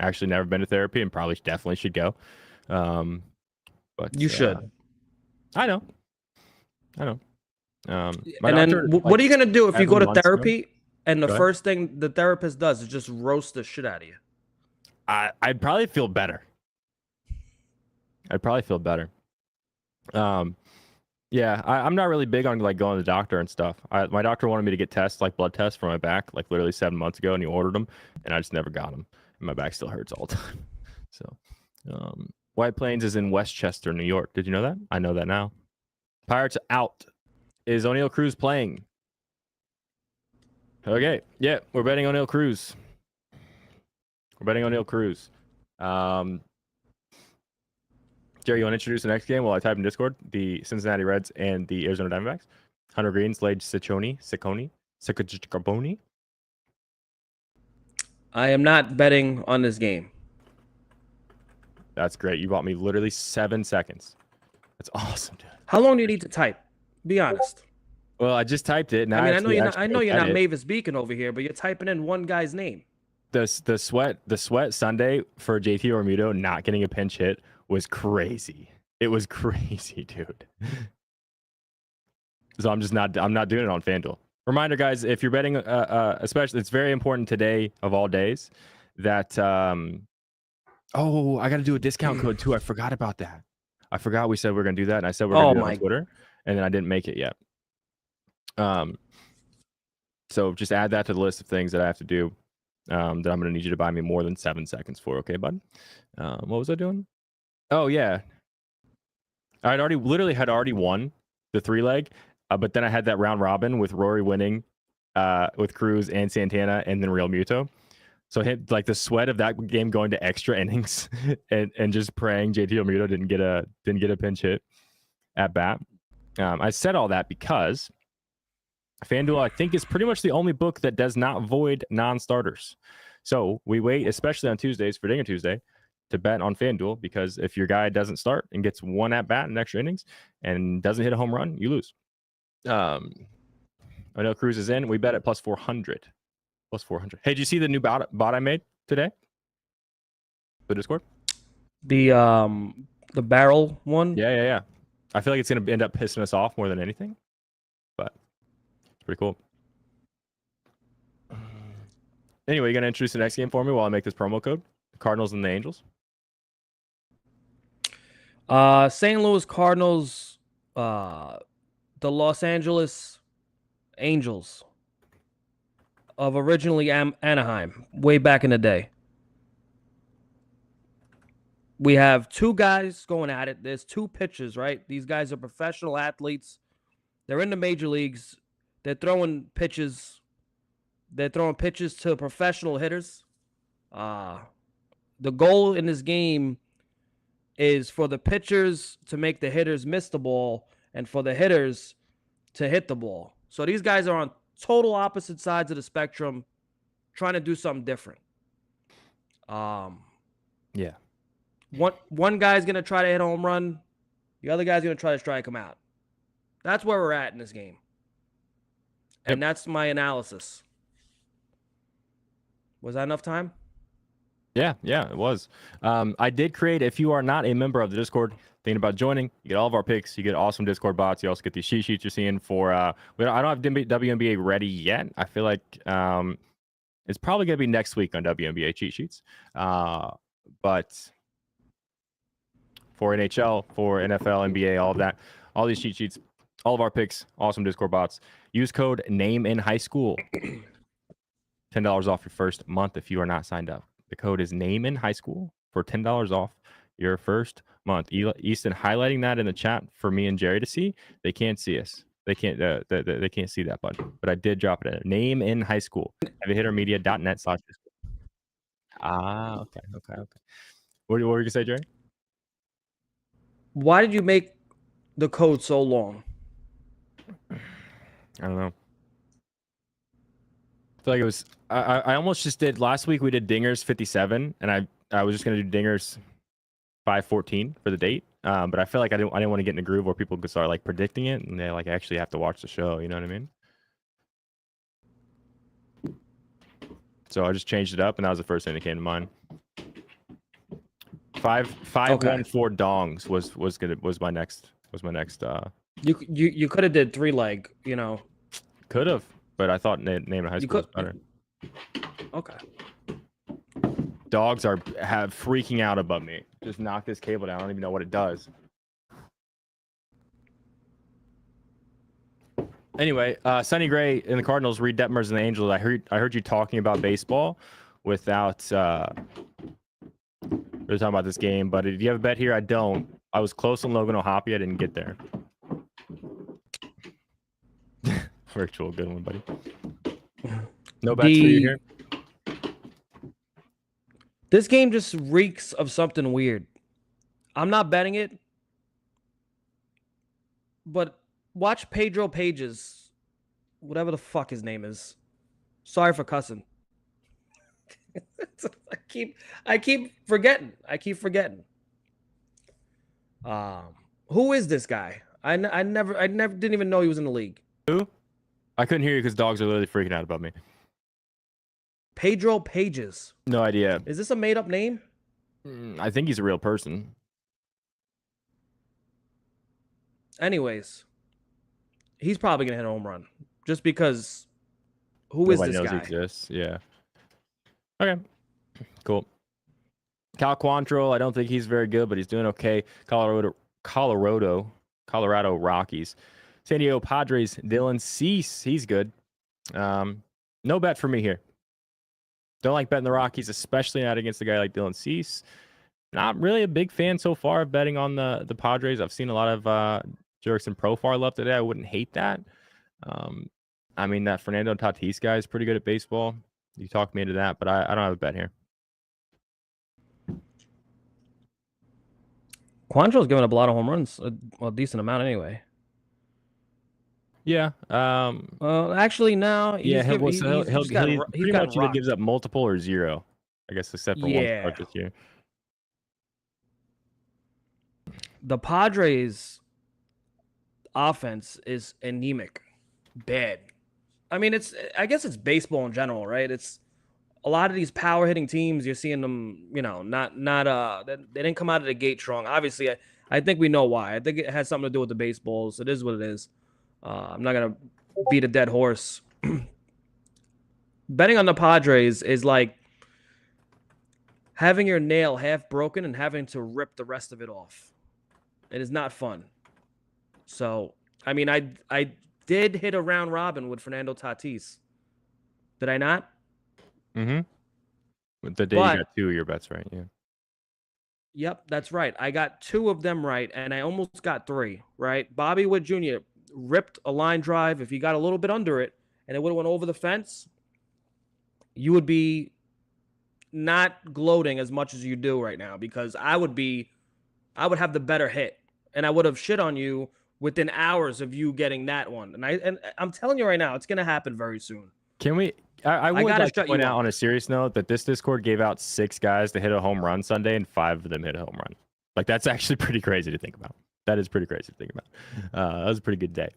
actually never been to therapy and probably definitely should go. But you should. I know. And then what are you gonna do if you go to therapy and the first thing the therapist does is just roast the shit out of you? I'd probably feel better. Yeah, I'm not really big on like going to the doctor and stuff. My doctor wanted me to get tests, like blood tests for my back, like literally 7 months ago, and he ordered them, and I just never got them. And my back still hurts all the time. So, White Plains is in Westchester, New York. Did you know that? I know that now. Pirates out. Is O'Neal Cruz playing? Okay, yeah, we're betting O'Neal Cruz. Jerry, you want to introduce the next game while I type in Discord? The Cincinnati Reds and the Arizona Diamondbacks. Hunter Green, Slade Ciccone. I am not betting on this game. That's great. You bought me literally 7 seconds. That's awesome, dude. How long do you need to type? Be honest. Well, I just typed it. Now I I mean, have to I actually know go you're get not it. Mavis Beacon over here, but you're typing in one guy's name. The sweat Sunday for JT Realmuto not getting a pinch hit was crazy. It was crazy, dude. So I'm not doing it on FanDuel. Reminder, guys, if you're betting, especially, it's very important today of all days that oh, I got to do a discount code too. I forgot about that. I forgot we said we are gonna do that, and I said we are gonna do it on Twitter, and then I didn't make it yet. So just add that to the list of things that I have to do. That I'm gonna need you to buy me more than 7 seconds for. Okay, bud. What was I doing? Oh yeah, I had already won the 3-leg, but then I had that round robin with Rory winning, with Cruz and Santana, and then Real Muto. So hit like the sweat of that game going to extra innings, and just praying JT Realmuto didn't get a pinch hit at bat. I said all that because FanDuel, I think, is pretty much the only book that does not void non-starters. So we wait, especially on Tuesdays for Dinger Tuesday, to bet on FanDuel, because if your guy doesn't start and gets one at bat in extra innings and doesn't hit a home run, you lose. I know Cruz is in. We bet at plus 400. Plus 400. Hey, did you see the new bot I made today? The Discord? The barrel one? Yeah. I feel like it's going to end up pissing us off more than anything, but it's pretty cool. Anyway, you going to introduce the next game for me while I make this promo code? The Cardinals and the Angels? St. Louis Cardinals, the Los Angeles Angels of originally Anaheim, way back in the day. We have two guys going at it. There's two pitchers, right? These guys are professional athletes. They're in the major leagues. They're throwing pitches. They're throwing pitches to professional hitters. The goal in this game is for the pitchers to make the hitters miss the ball and for the hitters to hit the ball. So these guys are on total opposite sides of the spectrum, trying to do something different. Yeah. One guy's gonna try to hit a home run, the other guy's gonna try to strike him out. That's where we're at in this game, and that's my analysis. Was that enough time? Yeah, it was. I did create, if you are not a member of the Discord, thinking about joining, you get all of our picks, you get awesome Discord bots, you also get these cheat sheets you're seeing for, I don't have WNBA ready yet. I feel like it's probably going to be next week on WNBA cheat sheets. But for NHL, for NFL, NBA, all of that, all these cheat sheets, all of our picks, awesome Discord bots. Use code NAMEINHIGHSCHOOL. $10 off your first month if you are not signed up. The code is NAMEINHIGHSCHOOL for $10 off your first month. Easton highlighting that in the chat for me and Jerry to see. They can't see us. They can't. They can't see that button. But I did drop it in. Name in high school. HeavyHitterMedia.net/. Okay. What were you gonna say, Jerry? Why did you make the code so long? I don't know. I feel like it was. I almost just did last week. We did Dingers 57, and I was just gonna do Dingers 514 for the date. But I feel like I didn't want to get in a groove where people could start like predicting it, and they like actually have to watch the show. You know what I mean? So I just changed it up, and that was the first thing that came to mind. 514 dongs was my next. You could have did 3-leg. Could have, but I thought name in high school was better. Okay. Dogs have freaking out above me. Just knock this cable down. I don't even know what it does. Anyway, Sonny Gray and the Cardinals, Reed Detmers and the Angels. I heard you talking about baseball without we're talking about this game, but if you have a bet here, I don't. I was close on Logan O'Hoppe. I didn't get there. Virtual, good one, buddy. No bets for you here? This game just reeks of something weird. I'm not betting it, but watch Pedro Pages, whatever the fuck his name is. Sorry for cussing. I keep forgetting. Um, who is this guy? I never didn't even know he was in the league. Who? I couldn't hear you because dogs are literally freaking out about me. Pedro Pages. No idea. Is this a made up name? I think he's a real person. Anyways, he's probably gonna hit a home run just because. Who is Nobody this knows he guy? exists. Yeah. Okay. Cool. Cal Quantrill, I don't think he's very good, but he's doing okay. Colorado, Colorado Rockies. San Diego Padres, Dylan Cease, he's good. No bet for me here. Don't like betting the Rockies, especially not against a guy like Dylan Cease. Not really a big fan so far of betting on the Padres. I've seen a lot of Jurickson Profar left today. I wouldn't hate that. I mean, that Fernando Tatis guy is pretty good at baseball. You talked me into that, but I don't have a bet here. Quantrill's giving up a lot of home runs, a decent amount anyway. Yeah. Actually, no, Yeah. he's Pretty gotten much either gives rocked. up multiple or zero, I guess, except for one start Yeah, this year. the Padres' offense is anemic, bad. I mean, I guess it's baseball in general, right? It's a lot of these power hitting teams. You're seeing them, not they didn't come out of the gate strong. Obviously, I think we know why. I think it has something to do with the baseballs. It is what it is. I'm not gonna beat a dead horse. Betting on the Padres is like having your nail half broken and having to rip the rest of it off. It is not fun. So, I mean, I did hit a round robin with Fernando Tatis. Did I not? Mm-hmm. The day you But got two of your bets right, yeah. yep, that's right. I got two of them right, and I almost got three, right? Bobby Wood Jr. ripped a line drive. If he got a little bit under it and it would have went over the fence, you would be not gloating as much as you do right now because I would have the better hit, and I would have shit on you within hours of you getting that one. And I'm telling you right now, it's gonna happen very soon. Can we? I would gotta like to shut point you out up. on a serious note that this Discord gave out 6 guys to hit a home run Sunday, and 5 of them hit a home run. Like, that's actually pretty crazy to think about. That is pretty crazy to think about. That was a pretty good day.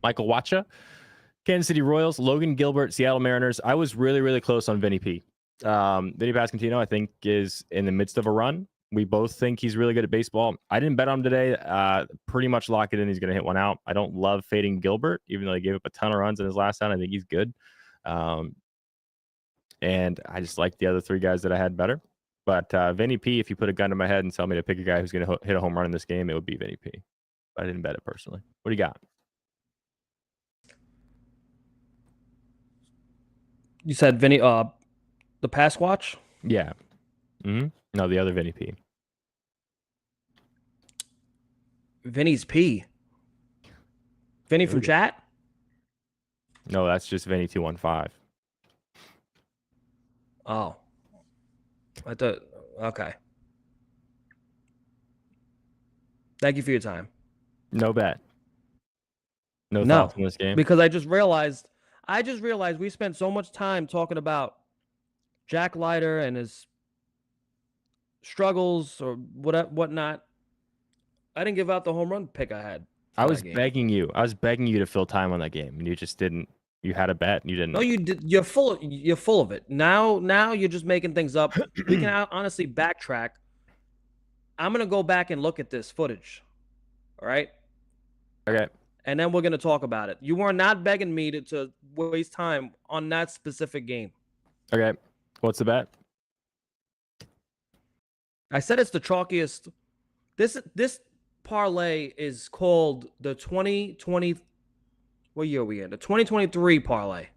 Michael Wacha, Kansas City Royals, Logan Gilbert, Seattle Mariners. I was really, really close on Vinny P. Vinny Pascantino, I think, is in the midst of a run. We both think he's really good at baseball. I didn't bet on him today. Pretty much lock it in. He's going to hit one out. I don't love fading Gilbert, even though he gave up a ton of runs in his last time. I think he's good. And I just like the other 3 guys that I had better. But Vinny P, if you put a gun to my head and tell me to pick a guy who's going to hit a home run in this game, it would be Vinny P. But I didn't bet it personally. What do you got? You said Vinny, the pass watch. Yeah. No, the other Vinny P. Vinny's P. Vinny from chat. No, that's just Vinny 215. Oh, I thought. Okay. Thank you for your time. No bet. No thoughts in this game. Because I just realized we spent so much time talking about Jack Leiter and his struggles or whatnot. I didn't give out the home run pick I had. I was begging you. I was begging you to fill time on that game, and you just didn't. You had a bet, and you didn't. No, you did. You're full of it. Now you're just making things up. We can honestly backtrack. I'm gonna go back and look at this footage. All right. Okay. And then we're gonna talk about it. You were not begging me to waste time on that specific game. Okay. What's the bet? I said it's the chalkiest. This parlay is called the 2020. What year are we in? The 2023 parlay.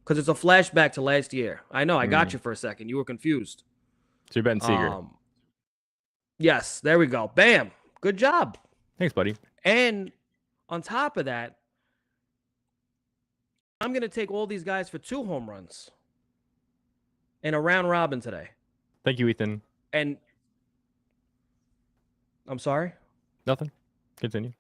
Because it's a flashback to last year. I know. I got you for a second. You were confused. So you're betting Seager. Yes. There we go. Bam. Good job. Thanks, buddy. And on top of that, I'm going to take all these guys for 2 home runs in a round robin today. Thank you, Ethan. And I'm sorry? Nothing. Continue.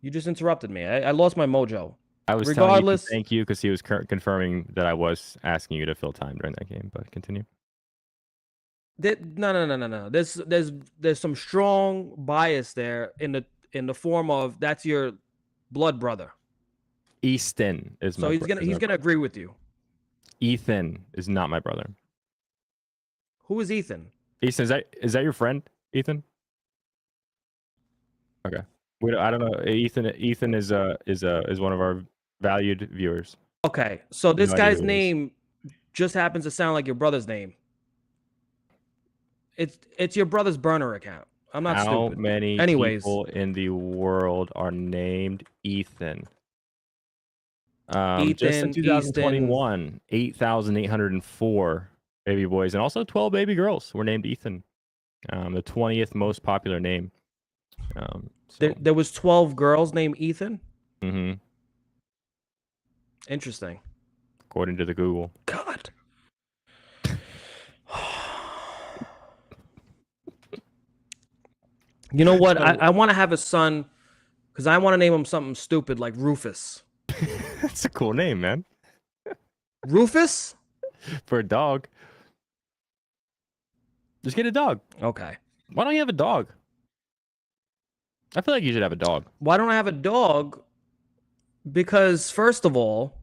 You just interrupted me. I lost my mojo. I was telling you thank you because he was confirming that I was asking you to fill time during that game, but continue. No. There's some strong bias there in the form of that's your blood brother. Easton is So my he's gonna agree with you. Ethan is not my brother. Who is Ethan? Ethan, is that your friend, Ethan? Okay. I don't know. Ethan is one of our valued viewers. Okay, so this No idea guy's who it is. name just happens to sound like your brother's name. It's your brother's burner account. I'm not How stupid. many Anyways, people in the world are named Ethan? Just in Ethan, Easton. 2021, 8,804 baby boys and also 12 baby girls were named Ethan. The 20th most popular name. There was 12 girls named Ethan. Mhm. Interesting. According to the Google. God. You know what? I want to have a son because I want to name him something stupid like Rufus. That's a cool name, man. Rufus? For a dog. Just get a dog. Okay. Why don't you have a dog? I feel like you should have a dog. Why don't I have a dog? Because first of all,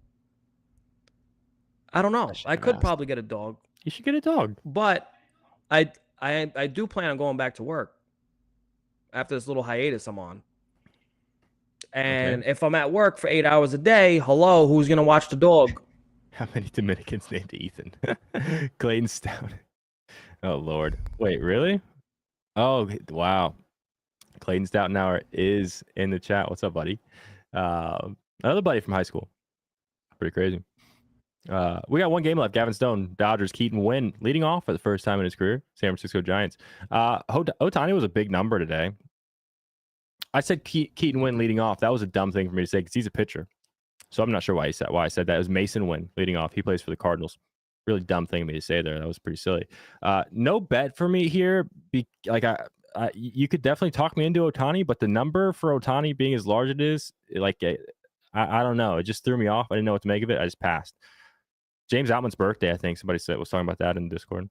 I don't know. I could probably get a dog. You should get a dog. But I do plan on going back to work after this little hiatus I'm on. And if I'm at work for 8 hours a day, hello, who's gonna watch the dog? How many Dominicans named Ethan? Clayton Stout. Oh Lord. Wait, really? Oh wow. Clayton Stoutenauer is in the chat. What's up, buddy? Another buddy from high school. Pretty crazy. We got one game left. Gavin Stone, Dodgers, Keaton Wynn leading off for the first time in his career. San Francisco Giants. Ohtani was a big number today. I said Keaton Wynn leading off. That was a dumb thing for me to say because he's a pitcher. So I'm not sure why I said that. It was Mason Wynn leading off. He plays for the Cardinals. Really dumb thing for me to say there. That was pretty silly. No bet for me here. You could definitely talk me into Ohtani, but the number for Ohtani being as large as it is, I don't know. It just threw me off. I didn't know what to make of it. I just passed. James Outman's birthday, I think somebody was talking about that in Discord.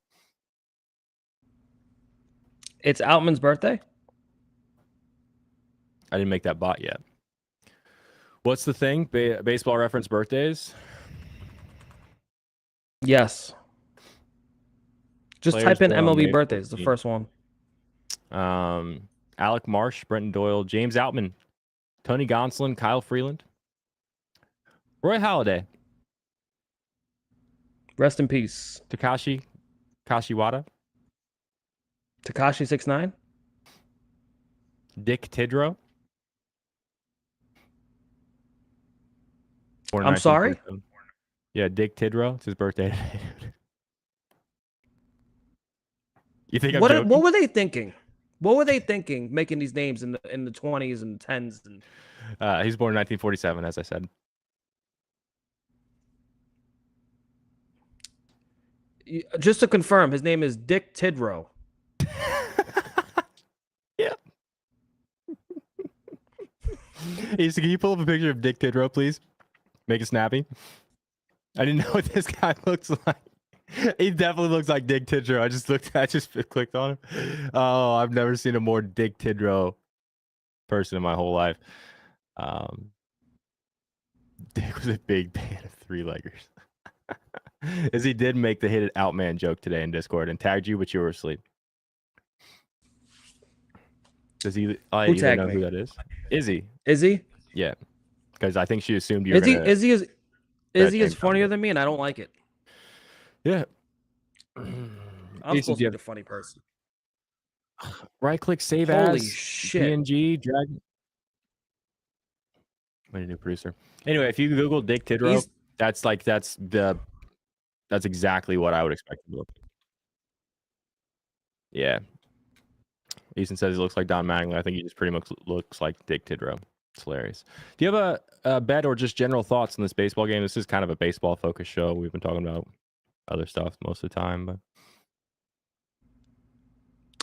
It's Outman's birthday? I didn't make that bot yet. What's the thing? Baseball reference birthdays? Yes. Just Players type in born on MLB May birthdays, the 14th. first one. Alec Marsh, Brenton Doyle, James Outman, Tony Gonsolin, Kyle Freeland, Roy Halladay. Rest in peace. Takashi Kashiwada. Takashi 6ix9ine. Dick Tidrow. I'm sorry? Yeah, Dick Tidrow. It's his birthday today. You think I'm joking? What were they thinking? What were they thinking making these names in the 20s and 10s? And he's born in 1947, as I said. Just to confirm, his name is Dick Tidrow. Yeah. Can you pull up a picture of Dick Tidrow, please? Make it snappy. I didn't know what this guy looks like. He definitely looks like Dick Tidrow. I just clicked on him. Oh, I've never seen a more Dick Tidrow person in my whole life. Dick was a big fan of three-leggers. As he did make the hit it out man joke today in Discord and tagged you, but you were asleep. Does he? Who you tagged know me? who that is? Izzy. Izzy? Yeah, because I think she assumed you were Izzy is funnier than me, and I don't like it. Yeah. I'm supposed to be the funny person. Right click, save Holy as shit. PNG, drag. I'm a new producer. Anyway, if you Google Dick Tidrow, that's exactly what I would expect to look. Yeah. Easton says he looks like Don Mattingly. I think he just pretty much looks like Dick Tidrow. It's hilarious. Do you have a bet or just general thoughts on this baseball game? This is kind of a baseball focused show. We've been talking about other stuff most of the time, but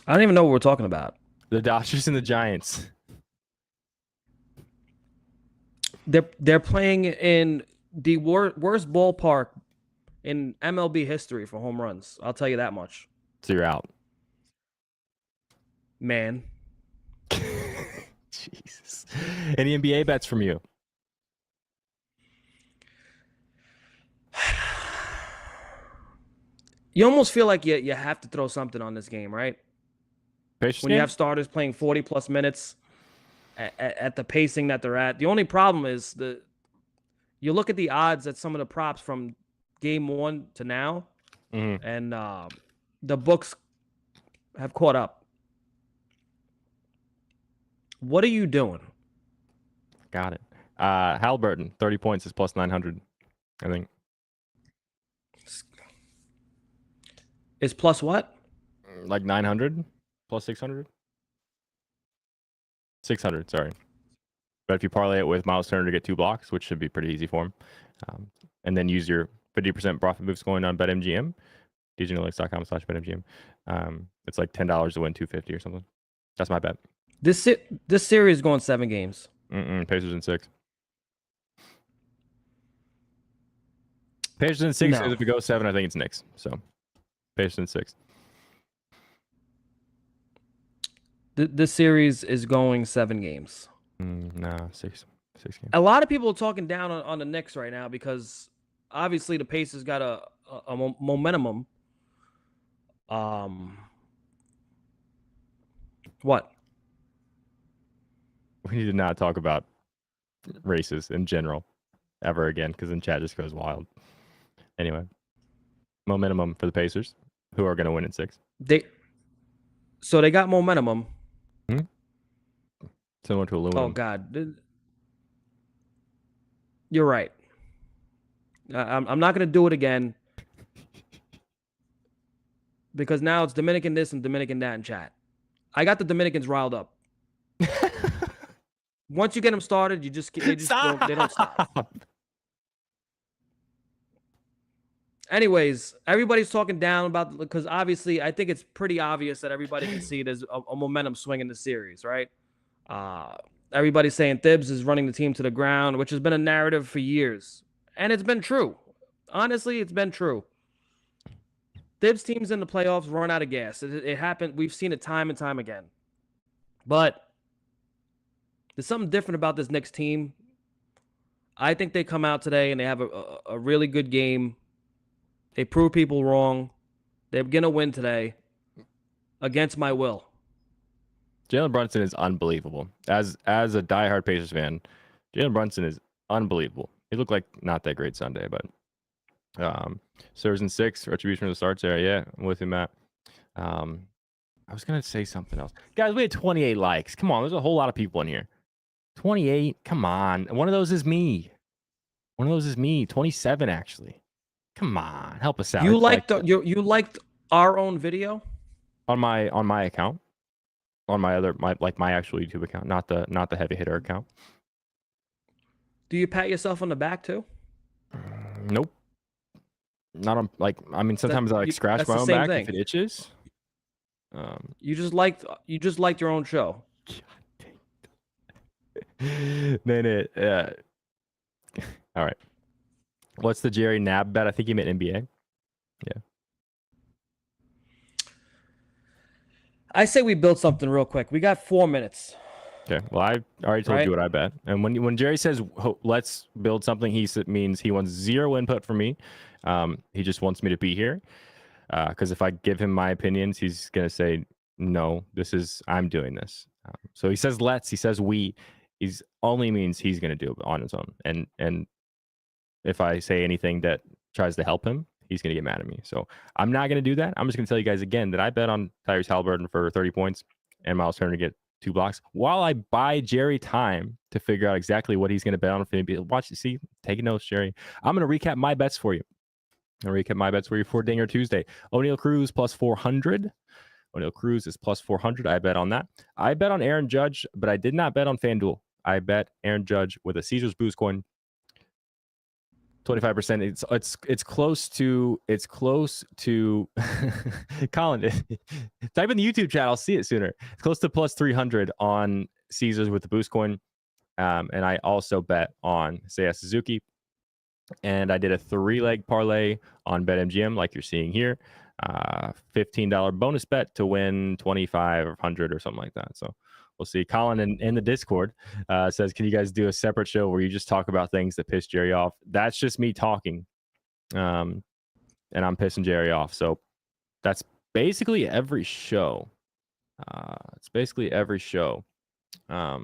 I don't even know what we're talking about. the Dodgers and the Giants. They're playing in the worst ballpark in MLB history for home runs. I'll tell you that much. So you're out. Man. Jesus. Any NBA bets from you? You almost feel like you have to throw something on this game, right? Pacers When you game? have starters playing 40 plus minutes at the pacing that they're at. The only problem is you look at the odds at some of the props from game 1 to now, and the books have caught up. What are you doing? Got it. Halliburton, 30 points is plus 900, I think. Is plus what? Like 900 plus 600? 600, sorry. But if you parlay it with Miles Turner to get 2 blocks, which should be pretty easy for him, and then use your 50% profit moves going on BetMGM, djanalytics.com/BetMGM, it's like $10 to win 250 or something. That's my bet. This series is going 7 games. Pacers in 6. Pacers in 6. No. If it goes 7, I think it's Knicks. So Pacers in 6. This series is going 7 games. No, 6 games. A lot of people are talking down on the Knicks right now because obviously the Pacers got a momentum. What? We need to not talk about races in general ever again because then chat just goes wild. Anyway, momentum for the Pacers, who are going to win in 6. So they got momentum. Similar to aluminum. Oh God, you're right. I'm not going to do it again because now it's Dominican this and Dominican that in chat. I got the Dominicans riled up. Once you get them started, they just don't stop. Anyways, everybody's talking down about because obviously I think it's pretty obvious that everybody can see there's a momentum swing in the series, right? Everybody's saying Thibs is running the team to the ground, which has been a narrative for years. And it's been true. Honestly, it's been true. Thibs teams in the playoffs run out of gas. It happened. We've seen it time and time again. But there's something different about this Knicks team. I think they come out today and they have a really good game. They prove people wrong. They're going to win today against my will. Jalen Brunson is unbelievable. As a diehard Pacers fan, Jalen Brunson is unbelievable. He looked like not that great Sunday, but serves in 6, retribution from the starts there. Yeah, I'm with you, Matt. I was going to say something else. Guys, we had 28 likes. Come on, there's a whole lot of people in here. 28, come on. One of those is me. 27, actually. Come on, help us out. You liked you liked our own video? On my account. On my actual YouTube account, not the heavy hitter account. Do you pat yourself on the back too? Nope. Not on sometimes I scratch my own back if it itches. You just liked your own show. Man, all right. What's the Jerry Nab bet? I think he meant NBA. Yeah. I say we build something real quick. We got 4 minutes. Okay. Well, I already told you what I bet. And when Jerry says let's build something, he means he wants 0 input from me. He just wants me to be here. Because if I give him my opinions, he's gonna say no. I'm doing this. So he says let's. He says we. He's only means he's gonna do it on his own. And if I say anything that tries to help him, he's going to get mad at me. So I'm not going to do that. I'm just going to tell you guys again that I bet on Tyrese Halliburton for 30 points and Miles Turner to get 2 blocks while I buy Jerry time to figure out exactly what he's going to bet on. Watch, see, taking notes, Jerry. I'm going to recap my bets for you. For Dinger Tuesday. O'Neal Cruz plus 400. O'Neal Cruz is plus 400. I bet on that. I bet on Aaron Judge, but I did not bet on FanDuel. I bet Aaron Judge with a Caesars Boost coin. 25%. It's close to Colin. Type in the YouTube chat. I'll see it sooner. It's close to plus 300 on Caesars with the boost coin. And I also bet on Seiya Suzuki. And I did a 3-leg parlay on BetMGM, like you're seeing here. $15 bonus bet to win 2,500 or something like that. So we'll see. Colin in the Discord says, can you guys do a separate show where you just talk about things that piss Jerry off? That's just me talking. And I'm pissing Jerry off. So that's basically every show. It's basically every show. Yeah,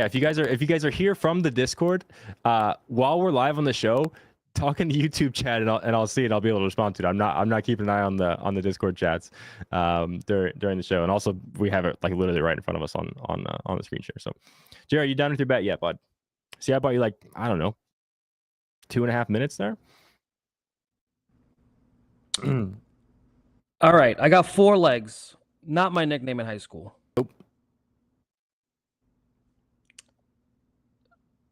if you guys are here from the Discord, while we're live on the show, talk in the YouTube chat and I'll see it. I'll be able to respond to it. I'm not keeping an eye on the Discord chats during the show. And also we have it like literally right in front of us on the screen share. So, Jerry, you done with your bet yet, bud? See, I bought you like, I don't know, 2.5 minutes there. All right, I got 4 legs. Not my nickname in high school. Nope.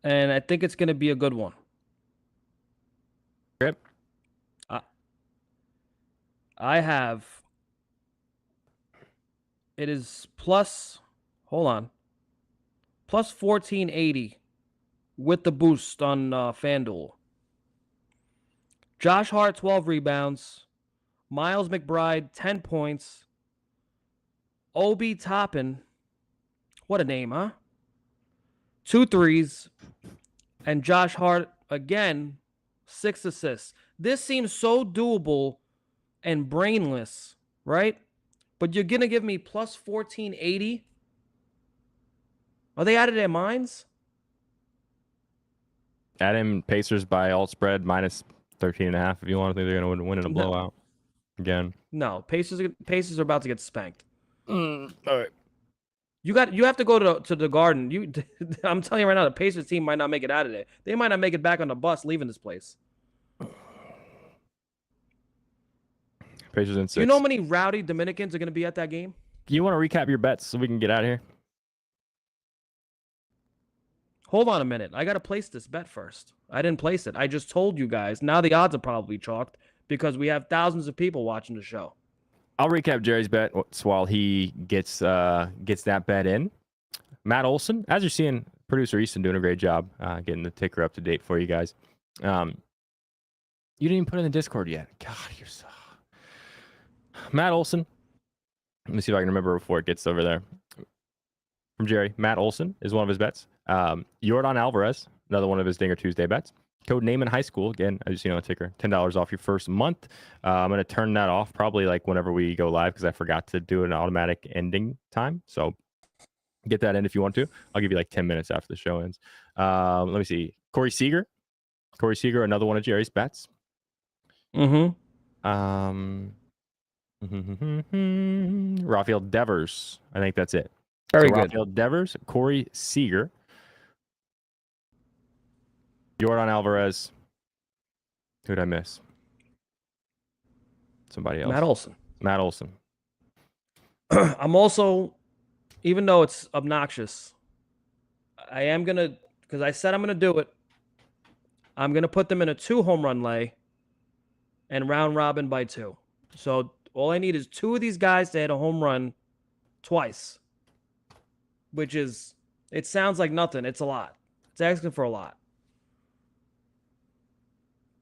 And I think it's going to be a good one. Yep. I have. It is plus. Hold on. Plus 1480 with the boost on FanDuel. Josh Hart 12 rebounds. Miles McBride 10 points. Obi Toppin. What a name, huh? 2 threes. And Josh Hart, again, 6 assists. This seems so doable and brainless, right? But you're going to give me plus 1480? Are they out of their minds? Add in Pacers by alt spread minus 13.5 if you want to think they're going to win in a blowout again. No, Pacers are about to get spanked. All right. You have to go to the Garden. I'm telling you right now, the Pacers team might not make it out of there. They might not make it back on the bus leaving this place. Pacers in 6. You know how many rowdy Dominicans are going to be at that game? You want to recap your bets so we can get out of here? Hold on a minute. I got to place this bet first. I didn't place it. I just told you guys. Now the odds are probably chalked because we have thousands of people watching the show. I'll recap Jerry's bet while he gets that bet in. Matt Olson, as you're seeing, producer Easton doing a great job getting the ticker up to date for you guys. You didn't even put it in the Discord yet. God, you're so... Matt Olson. Let me see if I can remember before it gets over there. From Jerry, Matt Olson is one of his bets. Jordan Alvarez, another one of his Dinger Tuesday bets. Code name in high school, again, as you see on the ticker, $10 off your first month. I'm going to turn that off probably like whenever we go live because I forgot to do an automatic ending time. So get that in if you want to. I'll give you like 10 minutes after the show ends. Let me see. Corey Seager, another one of Jerry's bets. Rafael Devers. I think that's it. Very good. Rafael Devers, Corey Seager, Jordan Alvarez. Who did I miss? Somebody else. Matt Olson. I'm also, even though it's obnoxious, I am going to, because I said I'm going to do it, I'm going to put them in a 2 home run lay and round robin by 2. So all I need is 2 of these guys to hit a home run twice, which is, it sounds like nothing. It's a lot. It's asking for a lot.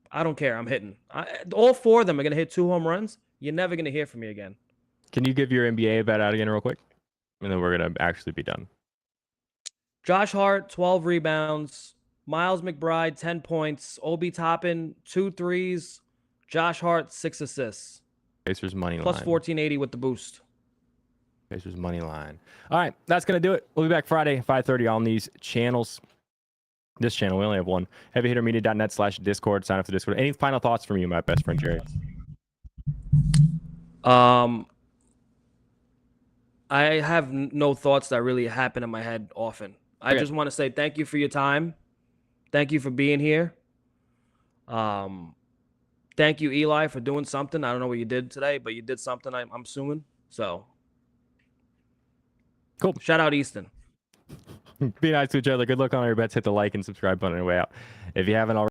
I don't care. I'm hitting. All 4 of them are going to hit 2 home runs. You're never going to hear from me again. Can you give your NBA bet out again real quick? And then we're going to actually be done. Josh Hart, 12 rebounds. Miles McBride, 10 points. Obi Toppin, 2 threes. Josh Hart, 6 assists. Pacers money line. Plus 1480 with the boost. Pacers money line. All right, that's going to do it. We'll be back Friday, 5:30 on these channels. This channel, we only have one. HeavyHitterMedia.net/Discord. Sign up for Discord. Any final thoughts from you, my best friend Jerry? I have no thoughts that really happen in my head often. I just want to say thank you for your time. Thank you for being here. Thank you, Eli, for doing something. I don't know what you did today, but you did something, I'm assuming. So, cool. Shout out Easton. Be nice to each other. Good luck on your bets. Hit the like and subscribe button on your way out. If you haven't already.